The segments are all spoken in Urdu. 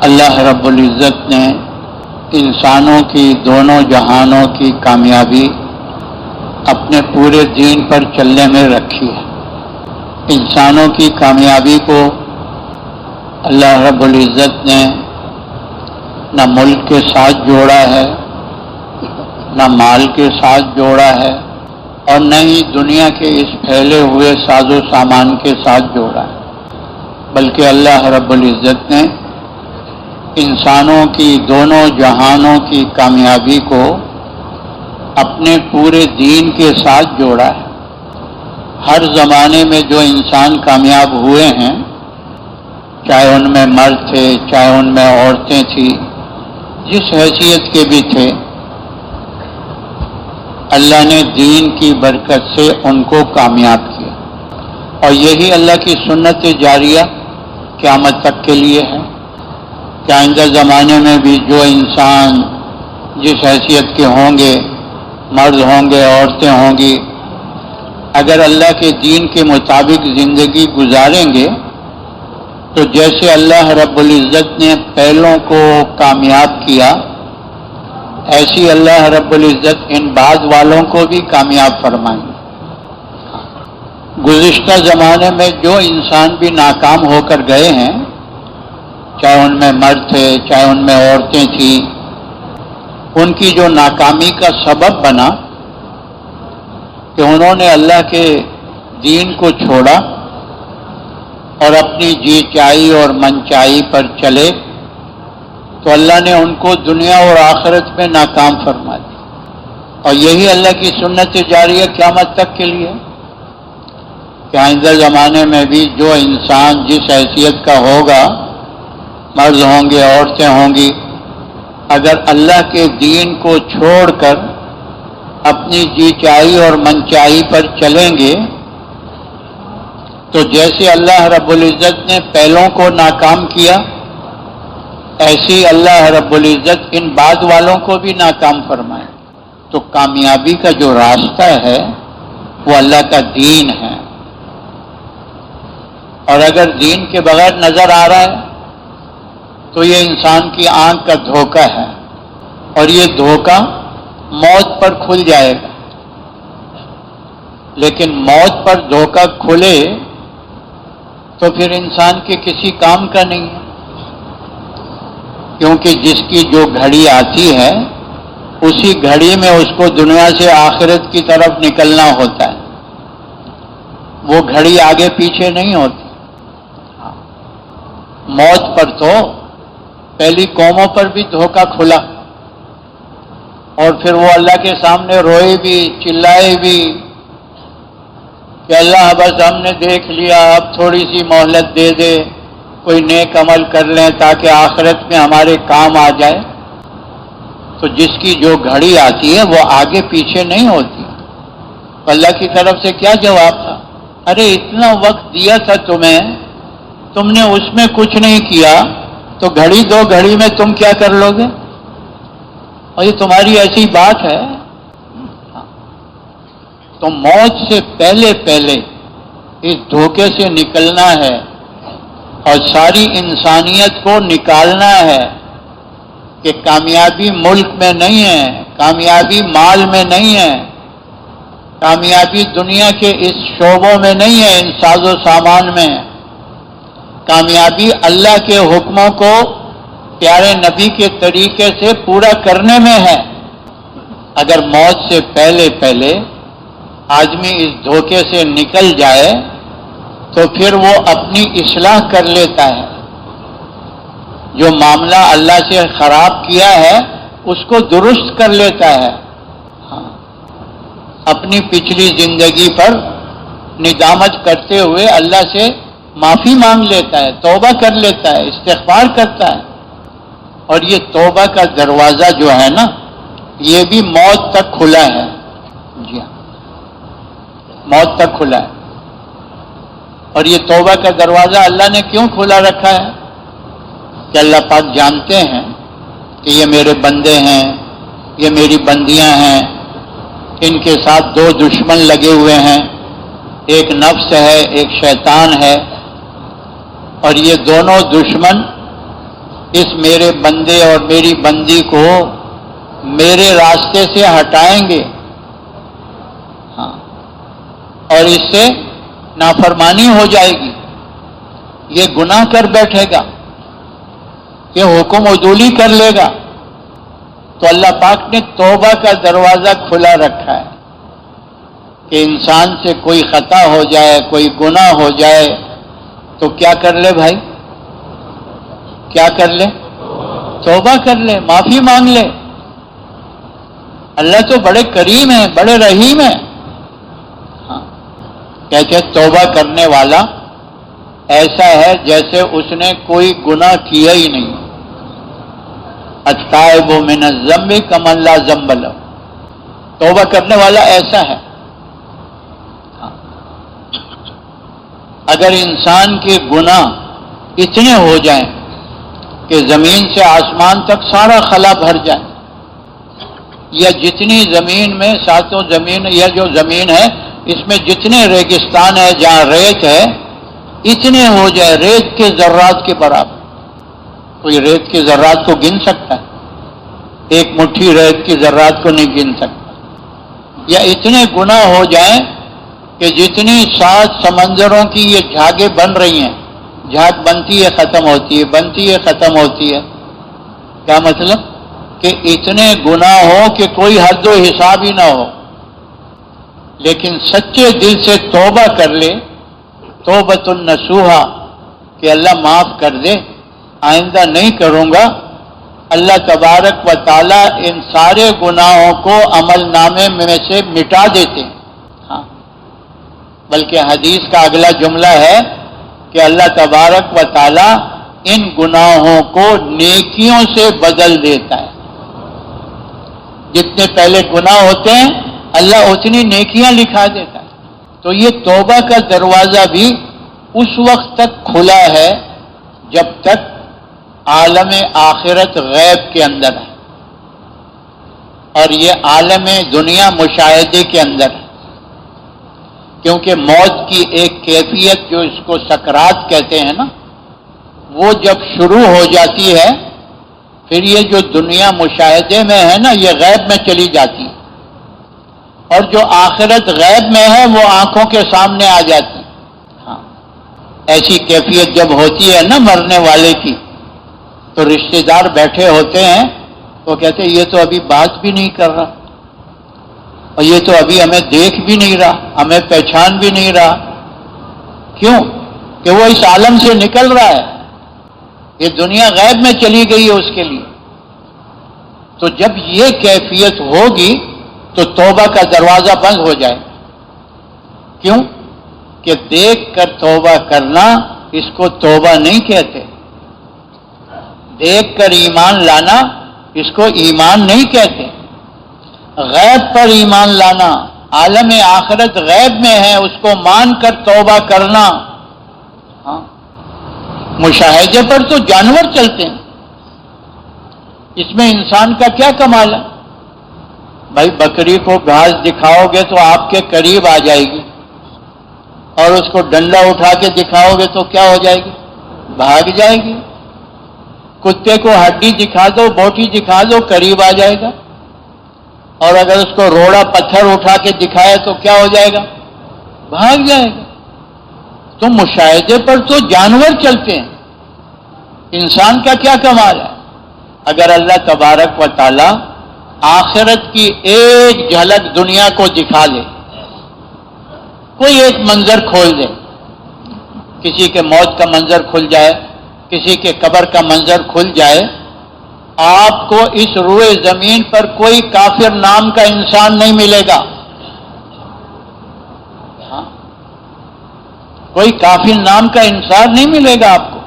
اللہ رب العزت نے انسانوں کی دونوں جہانوں کی کامیابی اپنے پورے دین پر چلنے میں رکھی ہے۔ انسانوں کی کامیابی کو اللہ رب العزت نے نہ ملک کے ساتھ جوڑا ہے، نہ مال کے ساتھ جوڑا ہے، اور نہ ہی دنیا کے اس پھیلے ہوئے ساز و سامان کے ساتھ جوڑا ہے، بلکہ اللہ رب العزت نے انسانوں کی دونوں جہانوں کی کامیابی کو اپنے پورے دین کے ساتھ جوڑا ہے۔ ہر زمانے میں جو انسان کامیاب ہوئے ہیں، چاہے ان میں مرد تھے، چاہے ان میں عورتیں تھیں، جس حیثیت کے بھی تھے، اللہ نے دین کی برکت سے ان کو کامیاب کیا، اور یہی اللہ کی سنت جاریہ قیامت تک کے لیے ہے کہ آئندہ زمانے میں بھی جو انسان جس حیثیت کے ہوں گے، مرد ہوں گے، عورتیں ہوں گی، اگر اللہ کے دین کے مطابق زندگی گزاریں گے تو جیسے اللہ رب العزت نے پہلوں کو کامیاب کیا، ایسی اللہ رب العزت ان بعد والوں کو بھی کامیاب فرمائیں گے۔ گزشتہ زمانے میں جو انسان بھی ناکام ہو کر گئے ہیں، چاہے ان میں مرد تھے، چاہے ان میں عورتیں تھیں، ان کی جو ناکامی کا سبب بنا کہ انہوں نے اللہ کے دین کو چھوڑا اور اپنی جی چائی اور من چائی پر چلے، تو اللہ نے ان کو دنیا اور آخرت میں ناکام فرما دیا۔ اور یہی اللہ کی سنت جاریہ قیامت تک کے لیے کہ آئندہ زمانے میں بھی جو انسان جس حیثیت کا ہوگا، مرد ہوں گے، عورتیں ہوں گی، اگر اللہ کے دین کو چھوڑ کر اپنی جی چائی اور من چائی پر چلیں گے تو جیسے اللہ رب العزت نے پہلوں کو ناکام کیا، ایسی اللہ رب العزت ان بعد والوں کو بھی ناکام فرمائے۔ تو کامیابی کا جو راستہ ہے وہ اللہ کا دین ہے، اور اگر دین کے بغیر نظر آ رہا ہے تو یہ انسان کی آنکھ کا دھوکہ ہے، اور یہ دھوکہ موت پر کھل جائے گا۔ لیکن موت پر دھوکہ کھلے تو پھر انسان کے کسی کام کا نہیں ہے، کیونکہ جس کی جو گھڑی آتی ہے اسی گھڑی میں اس کو دنیا سے آخرت کی طرف نکلنا ہوتا ہے، وہ گھڑی آگے پیچھے نہیں ہوتی۔ موت پر تو پہلی قوموں پر بھی دھوکہ کھلا، اور پھر وہ اللہ کے سامنے روئے بھی، چلائے بھی کہ اللہ بس ہم نے دیکھ لیا، اب تھوڑی سی مہلت دے دے، کوئی نیک عمل کر لیں تاکہ آخرت میں ہمارے کام آ جائے۔ تو جس کی جو گھڑی آتی ہے وہ آگے پیچھے نہیں ہوتی۔ اللہ کی طرف سے کیا جواب تھا؟ ارے اتنا وقت دیا تھا تمہیں، تم نے اس میں کچھ نہیں کیا، تو گھڑی دو گھڑی میں تم کیا کر لو گے؟ اور یہ تمہاری ایسی بات ہے؟ تو موت سے پہلے پہلے اس دھوکے سے نکلنا ہے، اور ساری انسانیت کو نکالنا ہے کہ کامیابی ملک میں نہیں ہے، کامیابی مال میں نہیں ہے، کامیابی دنیا کے اس شعبوں میں نہیں ہے، ان ساز و سامان میں۔ کامیابی اللہ کے حکموں کو پیارے نبی کے طریقے سے پورا کرنے میں ہے۔ اگر موت سے پہلے پہلے آدمی اس دھوکے سے نکل جائے تو پھر وہ اپنی اصلاح کر لیتا ہے، جو معاملہ اللہ سے خراب کیا ہے اس کو درست کر لیتا ہے، اپنی پچھلی زندگی پر ندامت کرتے ہوئے اللہ سے معافی مانگ لیتا ہے، توبہ کر لیتا ہے، استغفار کرتا ہے۔ اور یہ توبہ کا دروازہ جو ہے نا، یہ بھی موت تک کھلا ہے۔ جی ہاں، موت تک کھلا ہے۔ اور یہ توبہ کا دروازہ اللہ نے کیوں کھلا رکھا ہے؟ کہ اللہ پاک جانتے ہیں کہ یہ میرے بندے ہیں، یہ میری بندیاں ہیں، ان کے ساتھ دو دشمن لگے ہوئے ہیں، ایک نفس ہے، ایک شیطان ہے، اور یہ دونوں دشمن اس میرے بندے اور میری بندی کو میرے راستے سے ہٹائیں گے، ہاں، اور اس سے نافرمانی ہو جائے گی، یہ گناہ کر بیٹھے گا، یہ حکم عدولی کر لے گا، تو اللہ پاک نے توبہ کا دروازہ کھلا رکھا ہے کہ انسان سے کوئی خطا ہو جائے، کوئی گناہ ہو جائے تو کیا کر لے بھائی؟ کیا کر لے؟ توبہ کر لے، معافی مانگ لے۔ اللہ تو بڑے کریم ہیں، بڑے رحیم ہیں۔ ہاں، کہتے توبہ کرنے والا ایسا ہے جیسے اس نے کوئی گناہ کیا ہی نہیں۔ التائب من الذنب کمن لا ذنب لہ، توبہ کرنے والا ایسا ہے۔ اگر انسان کے گناہ اتنے ہو جائیں کہ زمین سے آسمان تک سارا خلا بھر جائے، یا جتنی زمین میں ساتوں زمین، یا جو زمین ہے اس میں جتنے ریگستان ہے جہاں ریت ہے اتنے ہو جائے، ریت کے ذرات کے برابر، کوئی ریت کے ذرات کو گن سکتا ہے؟ ایک مٹھی ریت کی ذرات کو نہیں گن سکتا۔ یا اتنے گناہ ہو جائیں کہ جتنی 7 سمندروں کی یہ جھاگیں بن رہی ہیں، جھاگ بنتی ہے ختم ہوتی ہے، بنتی ہے ختم ہوتی ہے، کیا مطلب؟ کہ اتنے گناہ ہو کہ کوئی حد و حساب ہی نہ ہو، لیکن سچے دل سے توبہ کر لے، توبۃ النصوحہ، کہ اللہ معاف کر دے، آئندہ نہیں کروں گا، اللہ تبارک و تعالیٰ ان سارے گناہوں کو عمل نامے میں سے مٹا دیتے ہیں۔ ہاں، بلکہ حدیث کا اگلا جملہ ہے کہ اللہ تبارک و تعالیٰ ان گناہوں کو نیکیوں سے بدل دیتا ہے۔ جتنے پہلے گناہ ہوتے ہیں اللہ اتنی نیکیاں لکھا دیتا ہے۔ تو یہ توبہ کا دروازہ بھی اس وقت تک کھلا ہے جب تک عالم آخرت غیب کے اندر ہے، اور یہ عالم دنیا مشاہدے کے اندر ہے، کیونکہ موت کی ایک کیفیت جو اس کو سکرات کہتے ہیں نا، وہ جب شروع ہو جاتی ہے پھر یہ جو دنیا مشاہدے میں ہے نا یہ غیب میں چلی جاتی ہے، اور جو آخرت غیب میں ہے وہ آنکھوں کے سامنے آ جاتی ہے۔ ہاں، ایسی کیفیت جب ہوتی ہے نا مرنے والے کی، تو رشتہ دار بیٹھے ہوتے ہیں وہ کہتے ہیں یہ تو ابھی بات بھی نہیں کر رہا، اور یہ تو ابھی ہمیں دیکھ بھی نہیں رہا، ہمیں پہچان بھی نہیں رہا۔ کیوں؟ کہ وہ اس عالم سے نکل رہا ہے، یہ دنیا غیب میں چلی گئی ہے اس کے لیے۔ تو جب یہ کیفیت ہوگی تو توبہ کا دروازہ بند ہو جائے۔ کیوں؟ کہ دیکھ کر توبہ کرنا اس کو توبہ نہیں کہتے، دیکھ کر ایمان لانا اس کو ایمان نہیں کہتے، غیب پر ایمان لانا، عالم آخرت غیب میں ہے اس کو مان کر توبہ کرنا۔ ہاں، مشاہدے پر تو جانور چلتے ہیں، اس میں انسان کا کیا کمال ہے؟ بھائی بکری کو گھاس دکھاؤ گے تو آپ کے قریب آ جائے گی، اور اس کو ڈنڈا اٹھا کے دکھاؤ گے تو کیا ہو جائے گی؟ بھاگ جائے گی۔ کتے کو ہڈی دکھا دو، بوٹی دکھا دو، قریب آ جائے گا، اور اگر اس کو روڑا پتھر اٹھا کے دکھائے تو کیا ہو جائے گا؟ بھاگ جائے گا۔ تو مشاہدے پر تو جانور چلتے ہیں، انسان کا کیا کمال ہے؟ اگر اللہ تبارک و تعالی آخرت کی ایک جھلک دنیا کو دکھا لے، کوئی ایک منظر کھول دے، کسی کے موت کا منظر کھل جائے، کسی کے قبر کا منظر کھل جائے، آپ کو اس روئے زمین پر کوئی کافر نام کا انسان نہیں ملے گا۔ ہاں، کوئی کافر نام کا انسان نہیں ملے گا آپ کو۔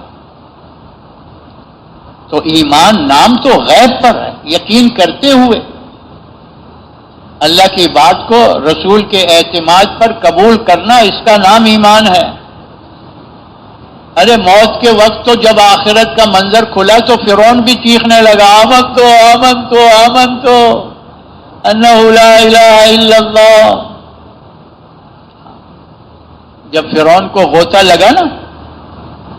تو ایمان نام تو غیب پر ہے، یقین کرتے ہوئے اللہ کی بات کو رسول کے اعتماد پر قبول کرنا، اس کا نام ایمان ہے۔ ارے موت کے وقت تو جب آخرت کا منظر کھلا تو فرعون بھی چیخنے لگا، آمنتو آمنتو آمنتو انہ لا الہ الا اللہ۔ جب فرعون کو غوطہ لگا نا،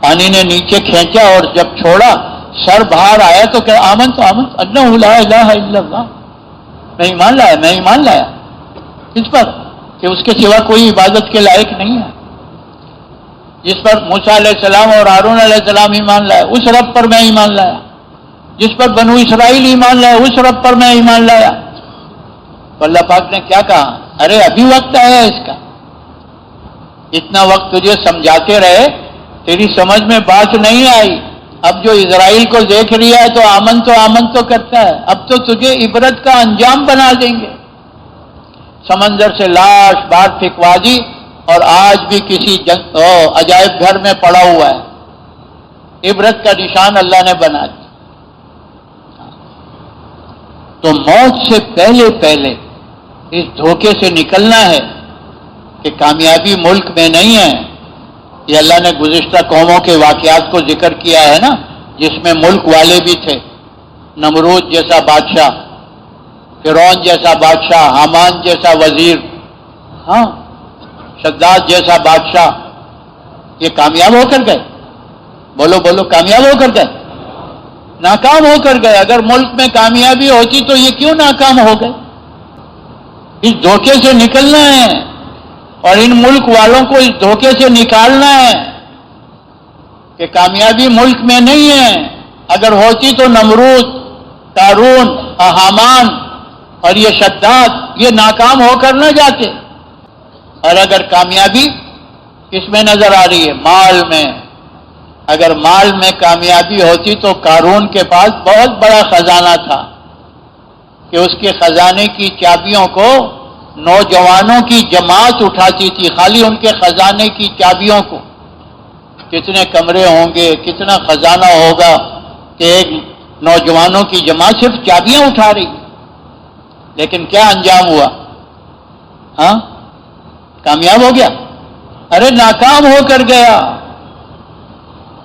پانی نے نیچے کھینچا اور جب چھوڑا سر باہر آیا تو کہ آمن تو انہ لا الہ الا اللہ، میں ایمان لایا، میں ایمان لایا اس پر کہ اس کے سوا کوئی عبادت کے لائق نہیں ہے، جس پر موسیٰ علیہ السلام اور ہارون علیہ السلام ایمان لائے اس رب پر میں ایمان لایا، جس پر بنو اسرائیل ایمان لائے اس رب پر میں ایمان لایا۔ تو اللہ پاک نے کیا کہا؟ ارے ابھی وقت آیا اس کا، اتنا وقت تجھے سمجھاتے رہے، تیری سمجھ میں بات نہیں آئی، اب جو اسرائیل کو دیکھ رہا ہے تو آمن تو کرتا ہے، اب تو تجھے عبرت کا انجام بنا دیں گے۔ سمندر سے لاش باہر پھینکوا دی اور آج بھی کسی عجائب گھر میں پڑا ہوا ہے، عبرت کا نشان اللہ نے بنا دیا۔ تو موت سے پہلے اس دھوکے سے نکلنا ہے کہ کامیابی ملک میں نہیں ہے۔ یہ اللہ نے گزشتہ قوموں کے واقعات کو ذکر کیا ہے نا، جس میں ملک والے بھی تھے، نمرود جیسا بادشاہ، فرعون جیسا بادشاہ، حامان جیسا وزیر، ہاں شداد جیسا بادشاہ، یہ کامیاب ہو کر گئے؟ بولو کامیاب ہو کر گئے؟ ناکام ہو کر گئے۔ اگر ملک میں کامیابی ہوتی تو یہ کیوں ناکام ہو گئے؟ اس دھوکے سے نکلنا ہے اور ان ملک والوں کو اس دھوکے سے نکالنا ہے کہ کامیابی ملک میں نہیں ہے۔ اگر ہوتی تو نمرود، قارون، حامان اور یہ شداد یہ ناکام ہو کر نہ جاتے۔ اور اگر کامیابی کس میں نظر آ رہی ہے؟ مال میں۔ اگر مال میں کامیابی ہوتی تو قارون کے پاس بہت بڑا خزانہ تھا کہ اس کے خزانے کی چابیوں کو نوجوانوں کی جماعت اٹھاتی تھی، خالی ان کے خزانے کی چابیوں کو۔ کتنے کمرے ہوں گے، کتنا خزانہ ہوگا کہ ایک نوجوانوں کی جماعت صرف چابیاں اٹھا رہی۔ لیکن کیا انجام ہوا؟ ہاں کامیاب ہو گیا؟ ارے ناکام ہو کر گیا۔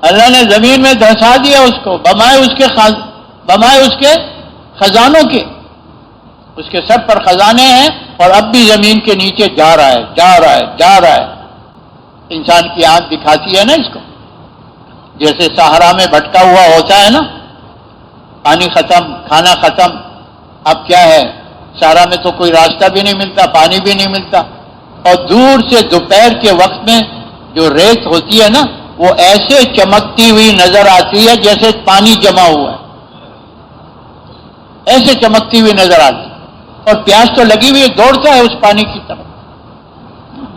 اللہ نے زمین میں دھسا دیا اس کو، بمائے اس کے خزانوں کے۔ اس کے سر پر خزانے ہیں اور اب بھی زمین کے نیچے جا رہا ہے۔ انسان کی آنکھ دکھاتی ہے نا اس کو، جیسے صحرا میں بھٹکا ہوا ہوتا ہے نا، پانی ختم، کھانا ختم، اب کیا ہے؟ صحرا میں تو کوئی راستہ بھی نہیں ملتا، پانی بھی نہیں ملتا، اور دور سے دوپہر کے وقت میں جو ریت ہوتی ہے نا وہ ایسے چمکتی ہوئی نظر آتی ہے جیسے پانی جمع ہوا ہے، ایسے چمکتی ہوئی نظر آتی ہے، اور پیاس تو لگی ہوئی ہے، دوڑتا ہے اس پانی کی طرف،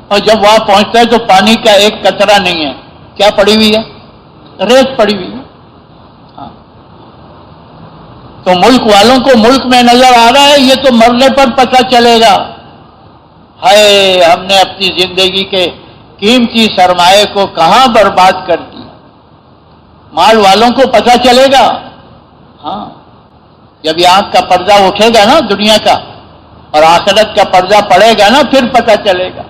اور جب وہاں پہنچتا ہے تو پانی کا ایک قطرہ نہیں ہے، کیا پڑی ہوئی ہے؟ ریت پڑی ہوئی ہے۔ ہاں۔ تو ملک والوں کو ملک میں نظر آ رہا ہے، یہ تو مرنے پر پتہ چلے گا۔ ہائے ہم نے اپنی زندگی کے قیمتی سرمایے کو کہاں برباد کر دیا۔ مال والوں کو پتہ چلے گا، ہاں جب یہ آنکھ کا پردہ اٹھے گا نا دنیا کا اور آخرت کا پردہ پڑے گا نا پھر پتہ چلے گا۔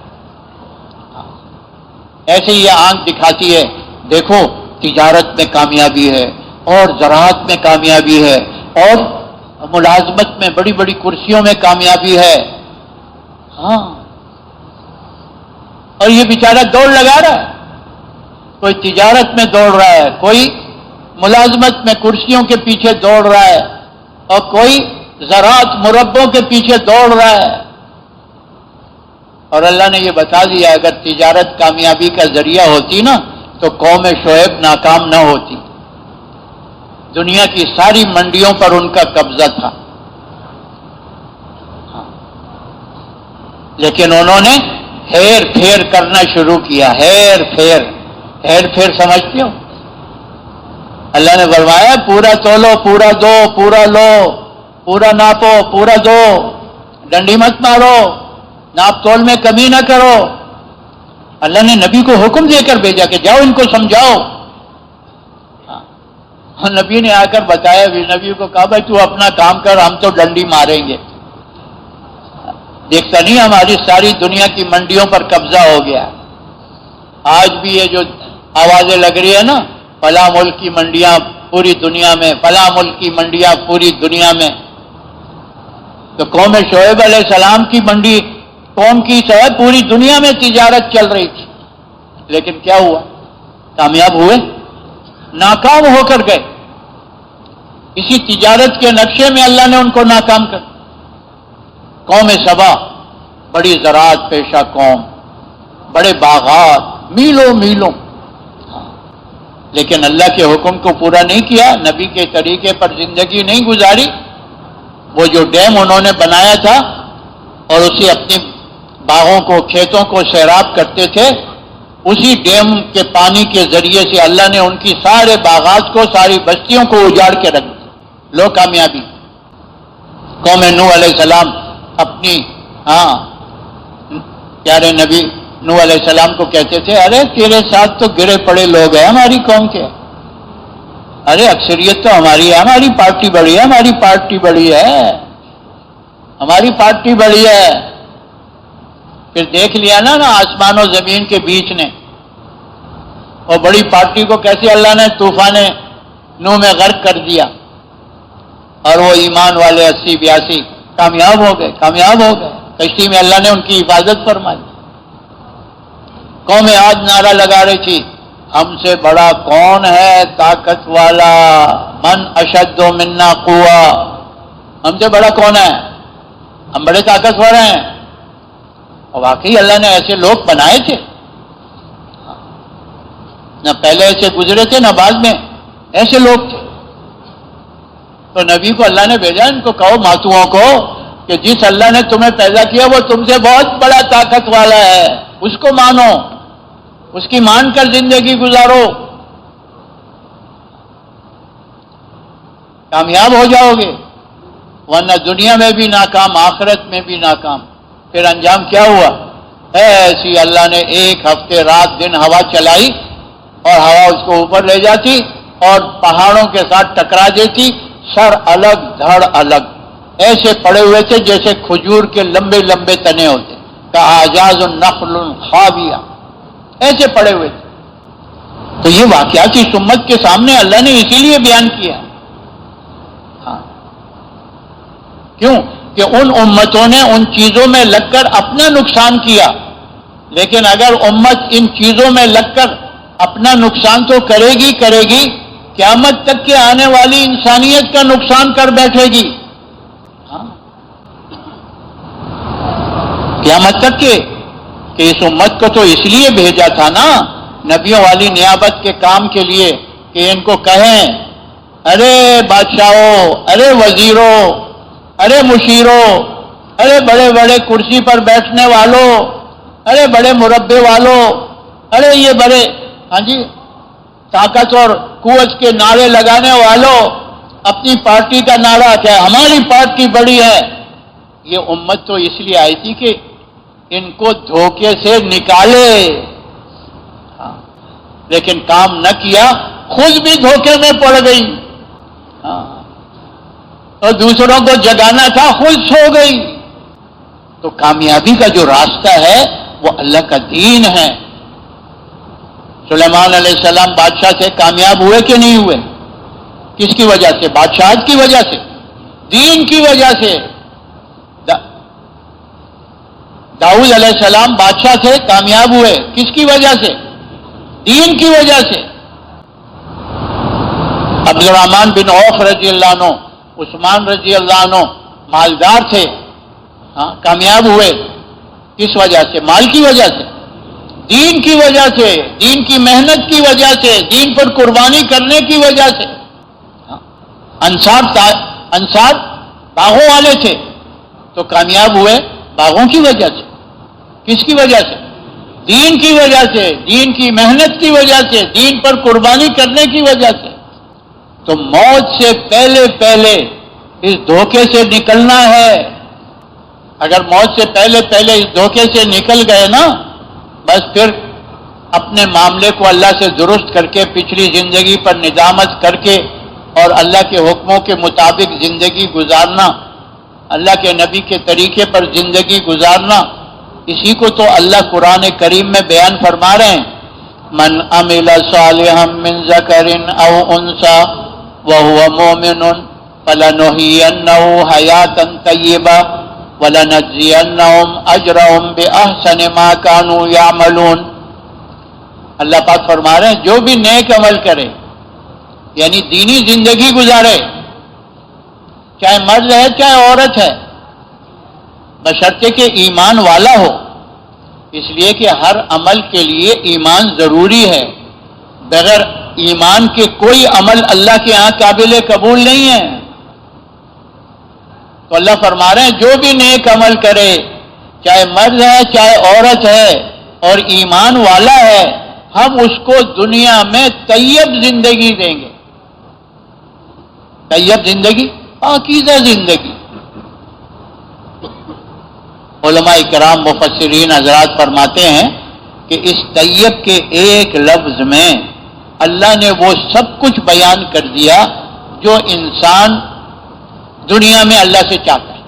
ایسے ہی یہ آنکھ دکھاتی ہے، دیکھو تجارت میں کامیابی ہے اور زراعت میں کامیابی ہے اور ملازمت میں بڑی بڑی کرسیوں میں کامیابی ہے، ہاں، اور یہ بیچارہ دوڑ لگا رہا ہے، کوئی تجارت میں دوڑ رہا ہے، کوئی ملازمت میں کرسیوں کے پیچھے دوڑ رہا ہے، اور کوئی زراعت مربوں کے پیچھے دوڑ رہا ہے۔ اور اللہ نے یہ بتا دیا اگر تجارت کامیابی کا ذریعہ ہوتی نا تو قوم شعیب ناکام نہ ہوتی، دنیا کی ساری منڈیوں پر ان کا قبضہ تھا، لیکن انہوں نے ہیر پھیر کرنا شروع کیا۔ ہیر پھیر سمجھتے ہو؟ اللہ نے فرمایا پورا تولو، پورا دو، پورا لو، پورا ناپو، پورا دو، ڈنڈی مت مارو، ناپ تول میں کمی نہ کرو۔ اللہ نے نبی کو حکم دے کر بھیجا کہ جاؤ ان کو سمجھاؤ، اور نبی نے آ کر بتایا، نبی کو کہا بھائی تو اپنا کام کر، ہم تو ڈنڈی ماریں گے۔ دیکھتا نہیں ہماری ساری دنیا کی منڈیوں پر قبضہ ہو گیا۔ آج بھی یہ جو آوازیں لگ رہی ہے نا، فلاں ملک کی منڈیاں پوری دنیا میں، فلاں ملک کی منڈیاں پوری دنیا میں، تو قوم شعیب علیہ السلام کی منڈی، قوم کی شاید پوری دنیا میں تجارت چل رہی تھی، لیکن کیا ہوا؟ کامیاب ہوئے؟ ناکام ہو کر گئے۔ اسی تجارت کے نقشے میں اللہ نے ان کو ناکام کر دیا۔ قوم سبا بڑی زراعت پیشہ قوم، بڑے باغات، میلوں میلوں، لیکن اللہ کے حکم کو پورا نہیں کیا، نبی کے طریقے پر زندگی نہیں گزاری۔ وہ جو ڈیم انہوں نے بنایا تھا اور اسے اپنی باغوں کو، کھیتوں کو سیراب کرتے تھے، اسی ڈیم کے پانی کے ذریعے سے اللہ نے ان کی سارے باغات کو، ساری بستیوں کو اجاڑ کے رکھ دیا۔ لو کامیابی۔ قوم نوح علیہ السلام اپنی پیارے نبی نوح علیہ السلام کو کہتے تھے، ارے تیرے ساتھ تو گرے پڑے لوگ ہیں ہماری قوم کے، ارے اکثریت تو ہماری ہے، ہماری پارٹی بڑی ہے، ہماری پارٹی بڑی ہے، ہماری پارٹی بڑی ہے۔ پھر دیکھ لیا نا آسمان و زمین کے بیچ نے، اور بڑی پارٹی کو کیسے اللہ نے طوفان نوح میں غرق کر دیا، اور وہ ایمان والے 80-82 کامیاب ہو گئے، کامیاب ہو گئے، کشتی میں اللہ نے ان کی حفاظت فرمائی۔ قوم عاد نعرہ لگا رہی تھی، ہم سے بڑا کون ہے طاقت والا، من اشد منا قوہ، ہم سے بڑا کون ہے، ہم بڑے طاقتور ہیں۔ اور واقعی اللہ نے ایسے لوگ بنائے تھے، نہ پہلے ایسے گزرے تھے نہ بعد میں ایسے لوگ تھے۔ تو نبی کو اللہ نے بھیجا، ان کو کہو ماتوؤں کو کہ جس اللہ نے تمہیں پیدا کیا وہ تم سے بہت بڑا طاقت والا ہے، اس کو مانو، اس کی مان کر زندگی گزارو، کامیاب ہو جاؤ گے، ورنہ دنیا میں بھی ناکام، آخرت میں بھی ناکام۔ پھر انجام کیا ہوا؟ ایسی اللہ نے ایک ہفتے رات دن ہوا چلائی، اور ہوا اس کو اوپر لے جاتی اور پہاڑوں کے ساتھ ٹکرا دیتی، سر الگ دھڑ الگ، ایسے پڑے ہوئے تھے جیسے کھجور کے لمبے لمبے تنے ہوتے، کاجاز النخل خاویہ، ایسے پڑے ہوئے تھے۔ تو یہ واقعات اس امت کے سامنے اللہ نے اسی لیے بیان کیا، کیوں کہ ان امتوں نے ان چیزوں میں لگ کر اپنا نقصان کیا، لیکن اگر امت ان چیزوں میں لگ کر اپنا نقصان تو کرے گی قیامت تک کے آنے والی انسانیت کا نقصان کر بیٹھے گی، قیامت تک کے، کہ اس امت کو تو اس لیے بھیجا تھا نا نبیوں والی نیابت کے کام کے لیے، کہ ان کو کہیں ارے بادشاہوں، ارے وزیروں، ارے مشیروں، ارے بڑے بڑے کرسی پر بیٹھنے والوں، ارے بڑے مربے والوں، ارے یہ بڑے طاقت اور قوت کے نعرے لگانے والوں، اپنی پارٹی کا نعرہ کیا، ہماری پارٹی بڑی ہے۔ یہ امت تو اس لیے آئی تھی کہ ان کو دھوکے سے نکالے، لیکن کام نہ کیا، خود بھی دھوکے میں پڑ گئی، اور دوسروں کو جگانا تھا خود سو گئی۔ تو کامیابی کا جو راستہ ہے وہ اللہ کا دین ہے۔ سلیمان علیہ السلام بادشاہ سے کامیاب ہوئے کہ نہیں ہوئے؟ کس کی وجہ سے؟ بادشاہت کی وجہ سے، دین کی وجہ سے۔ داؤد علیہ السلام بادشاہ سے کامیاب ہوئے، کس کی وجہ سے؟ دین کی وجہ سے۔ عبد الرحمن بن عوف رضی اللہ عنہ، عثمان رضی اللہ عنہ مالدار تھے، کامیاب ہوئے کس وجہ سے؟ مال کی وجہ سے، دین کی وجہ سے، دین کی محنت کی وجہ سے، دین پر قربانی کرنے کی وجہ سے۔ انصار باغوں والے تھے تو کامیاب ہوئے باغوں کی وجہ سے، کس کی وجہ سے؟ دین کی وجہ سے، دین کی محنت کی وجہ سے، دین پر قربانی کرنے کی وجہ سے۔ تو موت سے پہلے پہلے اس دھوکے سے نکلنا ہے۔ اگر موت سے پہلے پہلے اس دھوکے سے نکل گئے نا، بس پھر اپنے معاملے کو اللہ سے درست کر کے، پچھلی زندگی پر ندامت کر کے اور اللہ کے حکموں کے مطابق زندگی گزارنا، اللہ کے نبی کے طریقے پر زندگی گزارنا، اسی کو تو اللہ قرآن کریم میں بیان فرما رہے ہیں، من عمل صالحا من ذکر او انثى وهو مؤمن فلنحيينه حياة طیبہ وَلَنَجْزِيَنَّهُمْ أَجْرَهُمْ بِأَحْسَنِ مَا كَانُوا يَعْمَلُونَ۔ اللہ پاک فرما رہے ہیں جو بھی نیک عمل کرے، یعنی دینی زندگی گزارے، چاہے مرد ہے چاہے عورت ہے، بشرطے کہ ایمان والا ہو، اس لیے کہ ہر عمل کے لیے ایمان ضروری ہے، بغیر ایمان کے کوئی عمل اللہ کے ہاں قابل قبول نہیں ہے۔ تو اللہ فرما رہے ہیں جو بھی نیک عمل کرے، چاہے مرد ہے چاہے عورت ہے اور ایمان والا ہے، ہم اس کو دنیا میں طیب زندگی دیں گے۔ طیب زندگی، پاکیزہ زندگی۔ علماء کرام مفسرین حضرات فرماتے ہیں کہ اس طیب کے ایک لفظ میں اللہ نے وہ سب کچھ بیان کر دیا جو انسان دنیا میں اللہ سے چاہتا ہے۔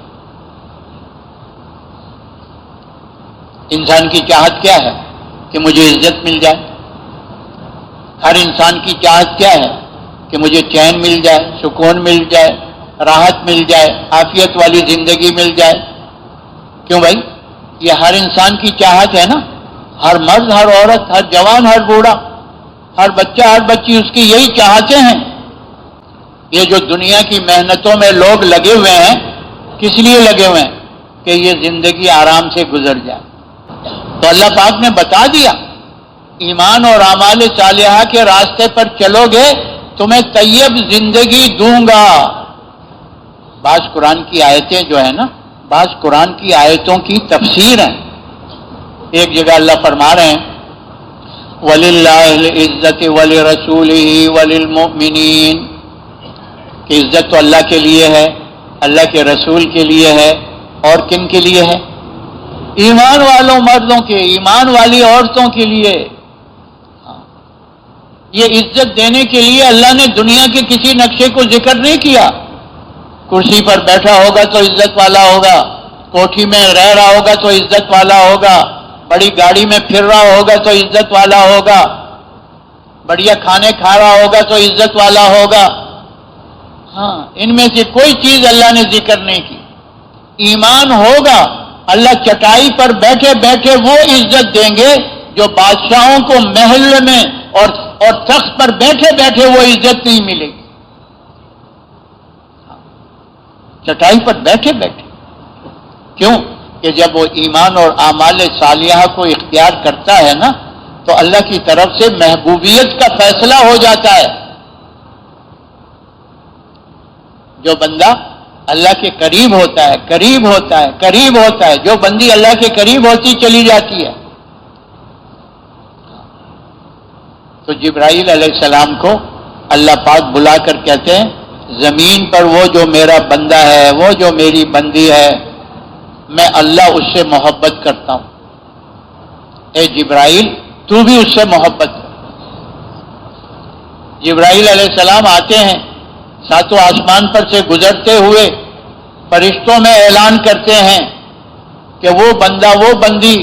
انسان کی چاہت کیا ہے؟ کہ مجھے عزت مل جائے۔ ہر انسان کی چاہت کیا ہے؟ کہ مجھے چین مل جائے، سکون مل جائے، راحت مل جائے، عافیت والی زندگی مل جائے۔ کیوں بھائی؟ یہ ہر انسان کی چاہت ہے نا، ہر مرد ہر عورت، ہر جوان ہر بوڑھا، ہر بچہ ہر بچی، اس کی یہی چاہتیں ہیں۔ یہ جو دنیا کی محنتوں میں لوگ لگے ہوئے ہیں، کس لیے لگے ہوئے ہیں؟ کہ یہ زندگی آرام سے گزر جائے۔ تو اللہ پاک نے بتا دیا ایمان اور اعمال صالحہ کے راستے پر چلو گے تمہیں طیب زندگی دوں گا۔ بعض قرآن کی آیتیں جو ہے نا، بعض قرآن کی آیتوں کی تفسیر ہیں۔ ایک جگہ اللہ فرما رہے ہیں وَلِلَّهِ الْعِزَّةِ وَلِرَسُولِهِ وَلِلْمُؤْمِنِينَ، کہ عزت تو اللہ کے لیے ہے، اللہ کے رسول کے لیے ہے، اور کن کے لیے ہے؟ ایمان والوں مردوں کے، ایمان والی عورتوں کے لیے۔ یہ عزت دینے کے لیے اللہ نے دنیا کے کسی نقشے کو ذکر نہیں کیا۔ کرسی پر بیٹھا ہوگا تو عزت والا ہوگا، کوٹھی میں رہ رہا ہوگا تو عزت والا ہوگا، بڑی گاڑی میں پھر رہا ہوگا تو عزت والا ہوگا، بڑھیا کھانے کھا رہا ہوگا تو عزت والا ہوگا۔ ہاں، ان میں سے کوئی چیز اللہ نے ذکر نہیں کی۔ ایمان ہوگا، اللہ چٹائی پر بیٹھے بیٹھے وہ عزت دیں گے جو بادشاہوں کو محل میں اور تخت پر بیٹھے بیٹھے وہ عزت نہیں ملے گی۔ چٹائی پر بیٹھے بیٹھے، کیوں؟ کہ جب وہ ایمان اور اعمال صالحہ کو اختیار کرتا ہے نا، تو اللہ کی طرف سے محبوبیت کا فیصلہ ہو جاتا ہے۔ جو بندہ اللہ کے قریب ہوتا ہے، قریب ہوتا ہے، قریب ہوتا ہے، جو بندی اللہ کے قریب ہوتی چلی جاتی ہے۔ تو جبرائیل علیہ السلام کو اللہ پاک بلا کر کہتے ہیں زمین پر وہ جو میرا بندہ ہے، وہ جو میری بندی ہے، میں اللہ اس سے محبت کرتا ہوں۔ اے جبرائیل تو بھی اس سے محبت کر۔ جبرائیل علیہ السلام آتے ہیں، ساتوں آسمان پر سے گزرتے ہوئے فرشتوں میں اعلان کرتے ہیں کہ وہ بندہ وہ بندی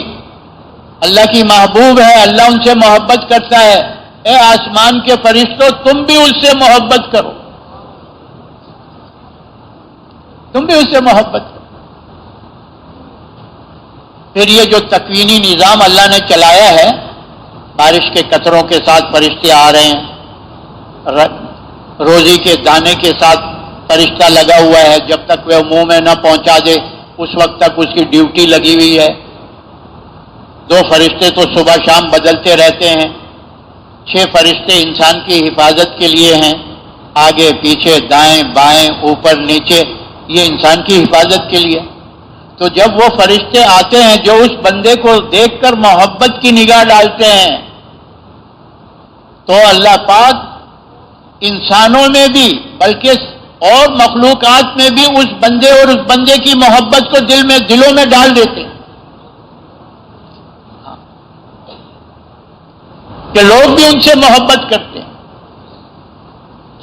اللہ کی محبوب ہے، اللہ ان سے محبت کرتا ہے۔ اے آسمان کے فرشتوں تم بھی اس سے محبت کرو، تم بھی اس سے محبت کرو۔ پھر یہ جو تکوینی نظام اللہ نے چلایا ہے، بارش کے قطروں کے ساتھ فرشتے آ رہے ہیں، روزی کے دانے کے ساتھ فرشتہ لگا ہوا ہے، جب تک وہ منہ میں نہ پہنچا دے اس وقت تک اس کی ڈیوٹی لگی ہوئی ہے۔ 2 فرشتے تو صبح شام بدلتے رہتے ہیں، 6 فرشتے انسان کی حفاظت کے لیے ہیں، آگے پیچھے دائیں بائیں اوپر نیچے، یہ انسان کی حفاظت کے لیے۔ تو جب وہ فرشتے آتے ہیں جو اس بندے کو دیکھ کر محبت کی نگاہ ڈالتے ہیں، تو اللہ پاک انسانوں میں بھی بلکہ اور مخلوقات میں بھی اس بندے اور اس بندے کی محبت کو دلوں میں ڈال دیتے ہیں کہ لوگ بھی ان سے محبت کرتے ہیں،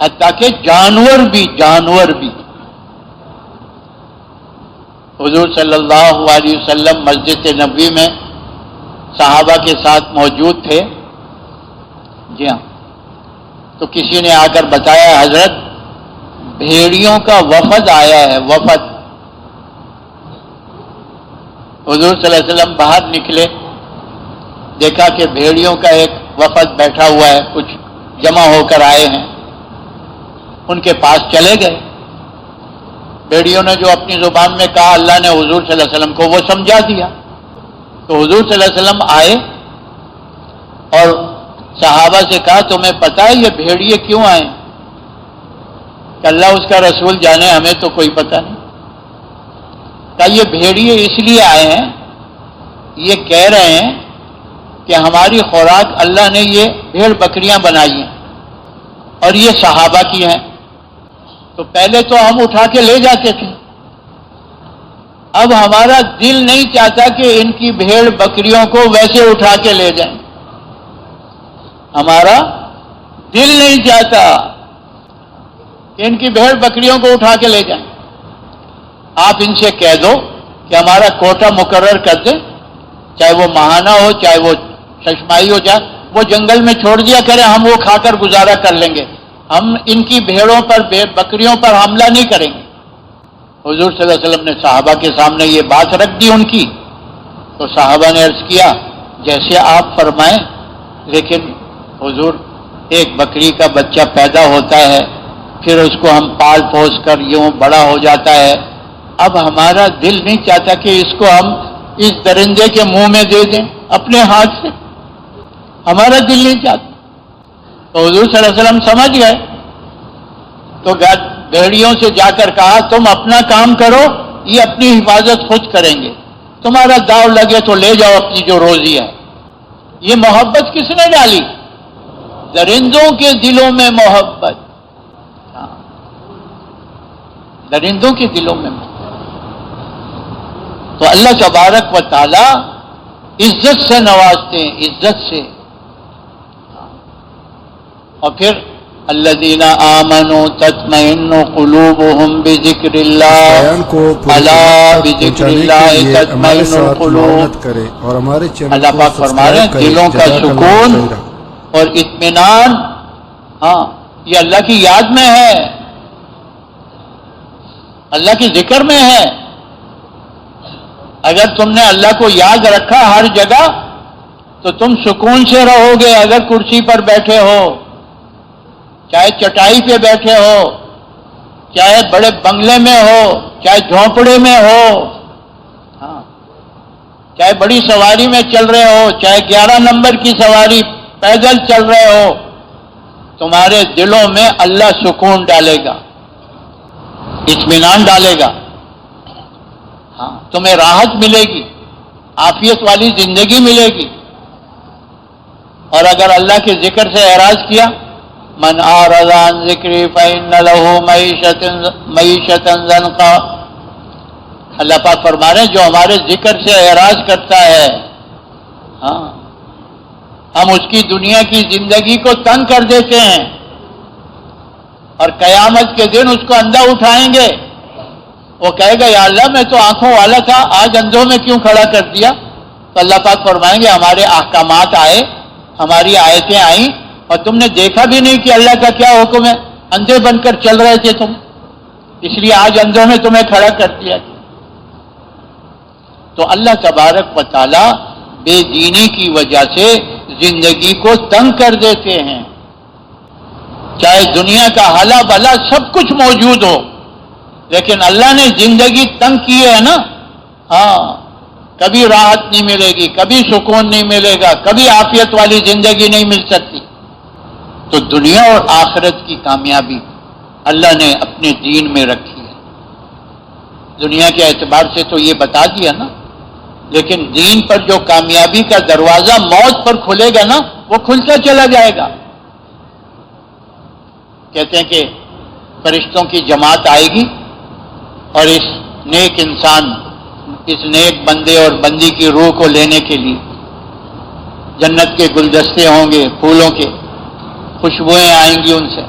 حتیٰ کہ جانور بھی۔ حضور صلی اللہ علیہ وسلم مسجد نبوی میں صحابہ کے ساتھ موجود تھے، جی ہاں، تو کسی نے آ کر بتایا حضرت بھیڑیوں کا وفد آیا ہے، وفد۔ حضور صلی اللہ علیہ وسلم باہر نکلے، دیکھا کہ بھیڑیوں کا ایک وفد بیٹھا ہوا ہے، کچھ جمع ہو کر آئے ہیں، ان کے پاس چلے گئے، بھیڑیوں نے جو اپنی زبان میں کہا اللہ نے حضور صلی اللہ علیہ وسلم کو وہ سمجھا دیا. تو حضور صلی اللہ علیہ وسلم آئے اور صحابہ سے کہا تمہیں پتہ ہے یہ بھیڑیے کیوں آئے؟ کہ اللہ اس کا رسول جانے، ہمیں تو کوئی پتہ نہیں. کہا یہ بھیڑیے اس لیے آئے ہیں، یہ کہہ رہے ہیں کہ ہماری خوراک اللہ نے یہ بھیڑ بکریاں بنائی ہیں اور یہ صحابہ کی ہیں. تو پہلے تو ہم اٹھا کے لے جاتے تھے، اب ہمارا دل نہیں چاہتا کہ ان کی بھیڑ بکریوں کو ویسے اٹھا کے لے جائیں. ہمارا دل نہیں چاہتا کہ ان کی بھیڑ بکریوں کو اٹھا کے لے جائیں. آپ ان سے کہہ دو کہ ہمارا کوٹا مقرر کر دیں، چاہے وہ ماہانہ ہو چاہے وہ ششمائی ہو، جائے وہ جنگل میں چھوڑ دیا کریں، ہم وہ کھا کر گزارا کر لیں گے، ہم ان کی بھیڑوں پر بکریوں پر حملہ نہیں کریں گے. حضور صلی اللہ علیہ وسلم نے صحابہ کے سامنے یہ بات رکھ دی ان کی. تو صحابہ نے عرض کیا جیسے آپ فرمائیں، لیکن حضور ایک بکری کا بچہ پیدا ہوتا ہے، پھر اس کو ہم پال پوس کر یوں بڑا ہو جاتا ہے، اب ہمارا دل نہیں چاہتا کہ اس کو ہم اس درندے کے منہ میں دے دیں اپنے ہاتھ سے، ہمارا دل نہیں چاہتا. تو حضور صلی اللہ علیہ وسلم سمجھ گئے، تو بھیڑیوں سے جا کر کہا تم اپنا کام کرو، یہ اپنی حفاظت خود کریں گے، تمہارا داؤ لگے تو لے جاؤ اپنی جو روزی ہے. یہ محبت کس نے ڈالی؟ درندوں کے دلوں میں محبت، درندوں کے دلوں میں محبت. تو اللہ تبارک و تعالی عزت سے نوازتے ہیں، عزت سے. اور پھر الذین آمنوا تطمئن قلوبهم بذکر اللہ الا بذکر اللہ تطمئن القلوب. اللہ پاک فرما رہے ہیں دلوں کا سکون اور اطمینان ہاں یہ اللہ کی یاد میں ہے، اللہ کی ذکر میں ہے. اگر تم نے اللہ کو یاد رکھا ہر جگہ تو تم سکون سے رہو گے. اگر کرسی پر بیٹھے ہو، چاہے چٹائی پہ بیٹھے ہو، چاہے بڑے بنگلے میں ہو، چاہے جھونپڑے میں ہو، ہاں چاہے بڑی سواری میں چل رہے ہو، چاہے 11 نمبر کی سواری پیدل چل رہے ہو، تمہارے دلوں میں اللہ سکون ڈالے گا، اطمینان ڈالے گا. ہاں تمہیں راحت ملے گی، عافیت والی زندگی ملے گی. اور اگر اللہ کے ذکر سے اعراض کیا، من اعرض عن ذکری فإن له معیشۃ ضنکا، اللہ پاک فرما رہے ہیں جو ہمارے ذکر سے اعراض کرتا ہے، ہاں ہم اس کی دنیا کی زندگی کو تنگ کر دیتے ہیں، اور قیامت کے دن اس کو اندھا اٹھائیں گے. وہ کہے گا یا اللہ میں تو آنکھوں والا تھا، آج اندھوں میں کیوں کھڑا کر دیا؟ تو اللہ پاک فرمائیں گے ہمارے احکامات آئے، ہماری آیتیں آئیں اور تم نے دیکھا بھی نہیں کہ اللہ کا کیا حکم ہے، اندھے بن کر چل رہے تھے تم، اس لیے آج اندھوں میں تمہیں کھڑا کر دیا. تو اللہ تبارک و تعالی بے دینی کی وجہ سے زندگی کو تنگ کر دیتے ہیں. چاہے دنیا کا حلا بلا سب کچھ موجود ہو، لیکن اللہ نے زندگی تنگ کی ہے نا، ہاں کبھی راحت نہیں ملے گی، کبھی سکون نہیں ملے گا، کبھی عافیت والی زندگی نہیں مل سکتی. تو دنیا اور آخرت کی کامیابی اللہ نے اپنے دین میں رکھی ہے. دنیا کے اعتبار سے تو یہ بتا دیا نا، لیکن دین پر جو کامیابی کا دروازہ موت پر کھلے گا نا، وہ کھلتا چلا جائے گا. کہتے ہیں کہ فرشتوں کی جماعت آئے گی اور اس نیک انسان، اس نیک بندے اور بندی کی روح کو لینے کے لیے جنت کے گلدستے ہوں گے، پھولوں کے، خوشبوئیں آئیں گی ان سے.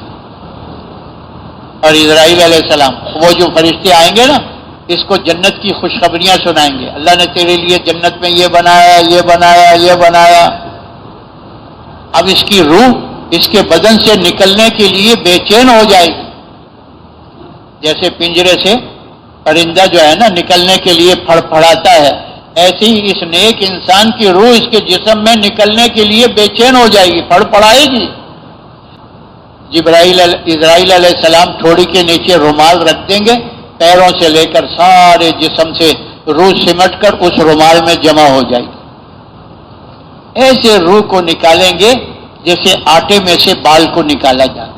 اور اسرائیل علیہ السلام وہ جو فرشتے آئیں گے نا، اس کو جنت کی خوشخبریاں سنائیں گے. اللہ نے تیرے لیے جنت میں یہ بنایا، یہ بنایا، یہ بنایا. اب اس کی روح اس کے بدن سے نکلنے کے لیے بے چین ہو جائے گی. جیسے پنجرے سے پرندہ جو ہے نا نکلنے کے لیے پھڑپھڑاتا ہے، ایسے ہی اس نیک انسان کی روح اس کے جسم میں نکلنے کے لیے بے چین ہو جائے گی، پھڑپھڑائے گی. اسرائیل علیہ السلام ٹھوڑی کے نیچے رومال رکھ دیں گے، پیروں سے لے کر سارے جسم سے روح سمٹ کر اس رومال میں جمع ہو جائے گی. ایسے روح کو نکالیں گے جیسے آٹے میں سے بال کو نکالا جائے.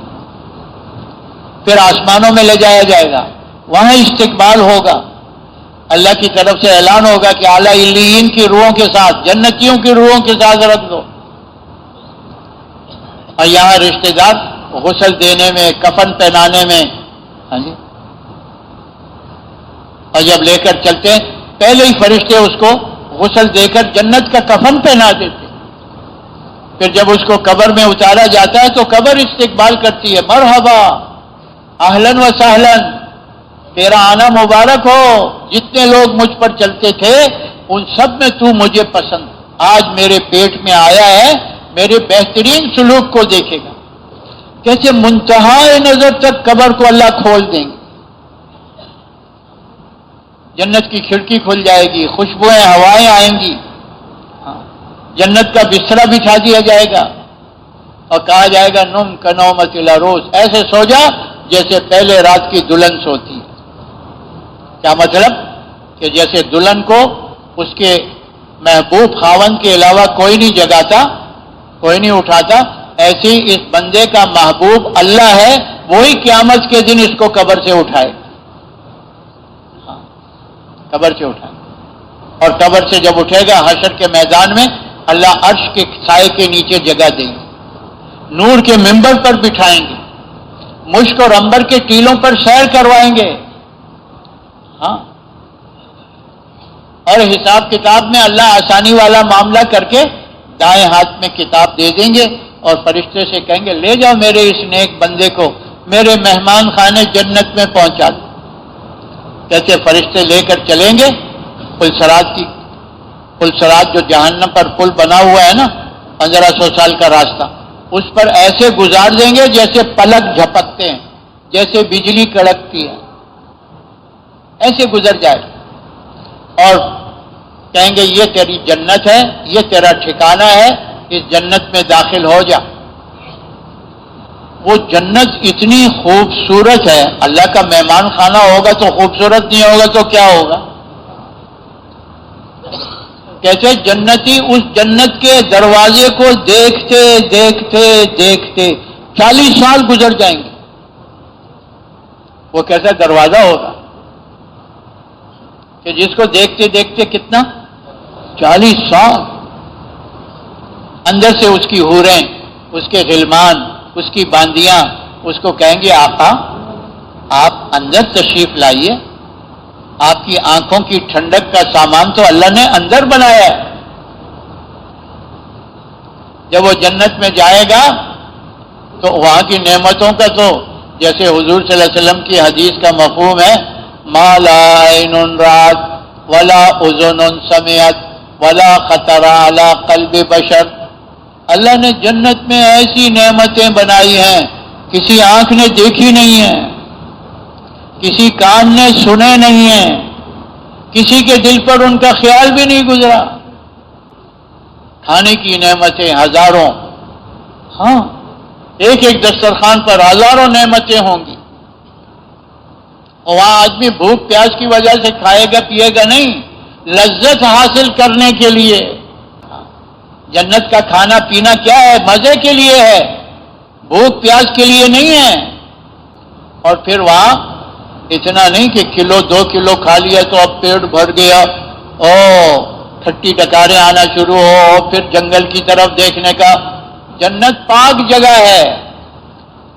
پھر آسمانوں میں لے جایا جائے گا، وہاں استقبال ہوگا، اللہ کی طرف سے اعلان ہوگا کہ اعلیٰ علیین کی روحوں کے ساتھ، جنتیوں کی روحوں کے ساتھ رکھ دو. اور یہاں رشتہ دار غسل دینے میں، کفن پہنانے میں، ہاں جی، اور جب لے کر چلتے ہیں پہلے ہی فرشتے اس کو غسل دے کر جنت کا کفن پہنا دیتے. پھر جب اس کو قبر میں اتارا جاتا ہے تو قبر استقبال کرتی ہے، مرحبا اہلاً و سہلاً، تیرا آنا مبارک ہو. جتنے لوگ مجھ پر چلتے تھے ان سب میں تو مجھے پسند، آج میرے پیٹ میں آیا ہے، میرے بہترین سلوک کو دیکھے گا. کیسے منتہا نظر تک قبر کو اللہ کھول دیں گے. جنت کی کھڑکی کھل جائے گی، خوشبوئیں ہوائیں آئیں گی، جنت کا بسترا بچھا دیا جائے گا اور کہا جائے گا نم کنومت العروس، ایسے سو جا جیسے پہلے رات کی دلہن سوتی ہے. کیا مطلب؟ کہ جیسے دلہن کو اس کے محبوب خاوند کے علاوہ کوئی نہیں جگاتا، کوئی نہیں اٹھاتا، ایسے ہی اس بندے کا محبوب اللہ ہے، وہی قیامت کے دن اس کو قبر سے اٹھائے، قبر سے اٹھائے. اور قبر سے جب اٹھے گا حشر کے میدان میں اللہ عرش کے سائے کے نیچے جگہ دیں گے، نور کے منبر پر بٹھائیں گے، مشک اور عنبر کے ٹیلوں پر سیر کروائیں گے. ہاں، اور حساب کتاب میں اللہ آسانی والا معاملہ کر کے دائیں ہاتھ میں کتاب دے دیں گے اور فرشتے سے کہیں گے لے جاؤ میرے اس نیک بندے کو میرے مہمان خانے جنت میں پہنچا دو. کیسے فرشتے لے کر چلیں گے پلسرات جو جہنم پر پل بنا ہوا ہے نا، 1500 سال کا راستہ، اس پر ایسے گزار دیں گے جیسے پلک جھپکتے ہیں، جیسے بجلی کڑکتی ہے، ایسے گزر جائے. اور کہیں گے یہ تیری جنت ہے، یہ تیرا ٹھکانہ ہے، اس جنت میں داخل ہو جا. وہ جنت اتنی خوبصورت ہے، اللہ کا مہمان خانہ ہوگا تو خوبصورت نہیں ہوگا تو کیا ہوگا؟ کیسے جنتی اس جنت کے دروازے کو دیکھتے دیکھتے دیکھتے 40 سال گزر جائیں گے. وہ کیسا دروازہ ہوگا کہ جس کو دیکھتے دیکھتے کتنا 40 سال. اندر سے اس کی حوریں، اس کے غلمان، اس کی باندیاں اس کو کہیں گے آقا آپ اندر تشریف لائیے، آپ کی آنکھوں کی ٹھنڈک کا سامان تو اللہ نے اندر بنایا ہے. جب وہ جنت میں جائے گا تو وہاں کی نعمتوں کا تو جیسے حضور صلی اللہ علیہ وسلم کی حدیث کا مفہوم ہے ما لا عین رات ولا اذن سمعت ولا خطر علی قلب بشر. اللہ نے جنت میں ایسی نعمتیں بنائی ہیں کسی آنکھ نے دیکھی نہیں ہیں، کسی کان نے سنے نہیں ہیں، کسی کے دل پر ان کا خیال بھی نہیں گزرا. کھانے کی نعمتیں ہزاروں، ہاں ایک ایک دسترخوان پر ہزاروں نعمتیں ہوں گی. وہاں آدمی بھوک پیاس کی وجہ سے کھائے گا پیے گا نہیں، لذت حاصل کرنے کے لیے. جنت کا کھانا پینا کیا ہے؟ مزے کے لیے ہے، بھوک پیاس کے لیے نہیں ہے. اور پھر وہاں اتنا نہیں کہ کلو 2 کلو کھا لیا تو اب پیٹ بھر گیا، کھٹی ڈکاریں آنا شروع ہو، پھر جنگل کی طرف دیکھنے کا. جنت پاک جگہ ہے،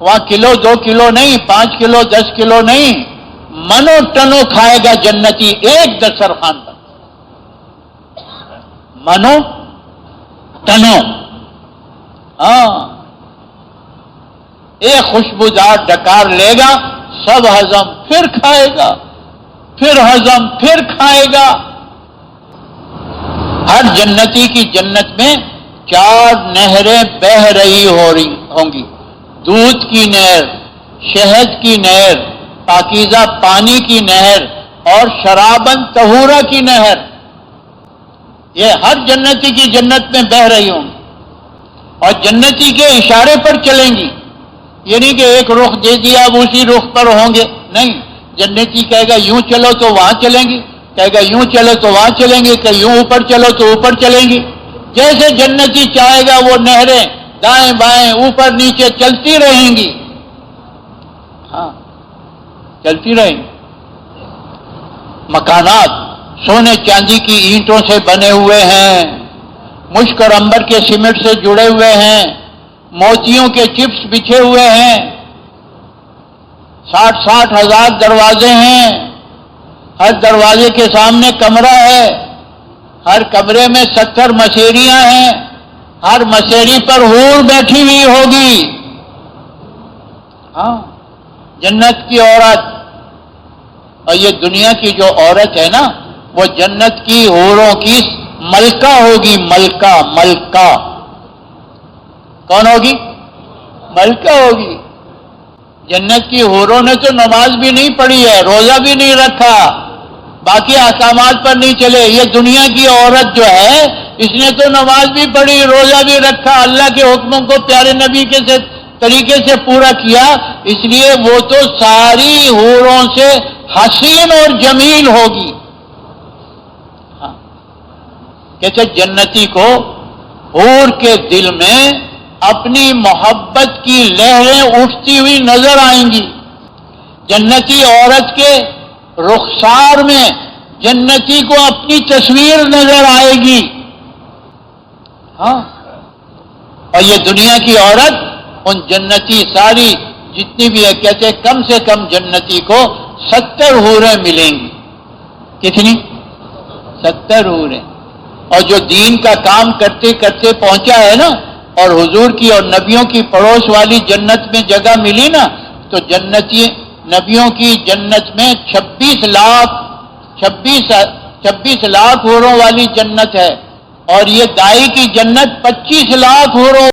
وہاں کلو 2 کلو نہیں، 5 کلو 10 کلو نہیں، منو ٹنو کھائے گا جنتی ایک دسترخوان پر. منو ٹنو، ہاں ایک خوشبودار ڈکار لے گا، سب ہضم، پھر کھائے گا، پھر ہضم، پھر کھائے گا. ہر جنتی کی جنت میں 4 نہریں بہہ رہی ہوں گی. دودھ کی نہر، شہد کی نہر، پاکیزہ پانی کی نہر اور شرابن طہورہ کی نہر. یہ ہر جنتی کی جنت میں بہہ رہی ہوں گی اور جنتی کے اشارے پر چلیں گی. یہ نہیں کہ ایک رخ دے دیا اب اسی رخ پر ہوں گے، نہیں، جنتی کہے گا یوں چلو تو وہاں چلیں گی، کہے گا یوں چلو تو وہاں چلیں گے، کہ یوں اوپر چلو تو اوپر چلیں گی۔ جیسے جنتی چاہے گا وہ نہریں دائیں بائیں اوپر نیچے چلتی رہیں گی، ہاں چلتی رہیں گی۔ مکانات سونے چاندی کی اینٹوں سے بنے ہوئے ہیں، مشک اور عنبر کے سیمنٹ سے جڑے ہوئے ہیں، موتیوں کے چپس بچھے ہوئے ہیں، 60 ہزار دروازے ہیں، ہر دروازے کے سامنے کمرہ ہے، ہر کمرے میں 70 مسیریاں ہیں، ہر مسیری پر حور بیٹھی ہوئی ہوگی۔ ہاں جنت کی عورت، اور یہ دنیا کی جو عورت ہے نا وہ جنت کی حوروں کی ملکہ ہوگی، ملکہ کون ہوگی؟ ملکہ ہوگی۔ جنت کی حوروں نے تو نماز بھی نہیں پڑھی ہے، روزہ بھی نہیں رکھا، باقی احکامات پر نہیں چلے۔ یہ دنیا کی عورت جو ہے اس نے تو نماز بھی پڑھی، روزہ بھی رکھا، اللہ کے حکموں کو پیارے نبی کے طریقے سے پورا کیا، اس لیے وہ تو ساری حوروں سے حسین اور جمیل ہوگی۔ ہاں کہتے جنتی کو حور کے دل میں اپنی محبت کی لہریں اٹھتی ہوئی نظر آئیں گی۔ جنتی عورت کے رخسار میں جنتی کو اپنی تصویر نظر آئے گی۔ ہاں اور یہ دنیا کی عورت ان جنتی ساری جتنی بھی ہے، کہتے کم سے کم جنتی کو 70 حوریں ملیں گی۔ کتنی؟ 70 حوریں۔ اور جو دین کا کام کرتے کرتے پہنچا ہے نا، اور حضور کی اور نبیوں کی پڑوس والی جنت میں جگہ ملی نا، تو جنتی نبیوں کی جنت میں 26 لاکھ حوروں والی جنت ہے، اور یہ دائی کی جنت 25 لاکھ حوروں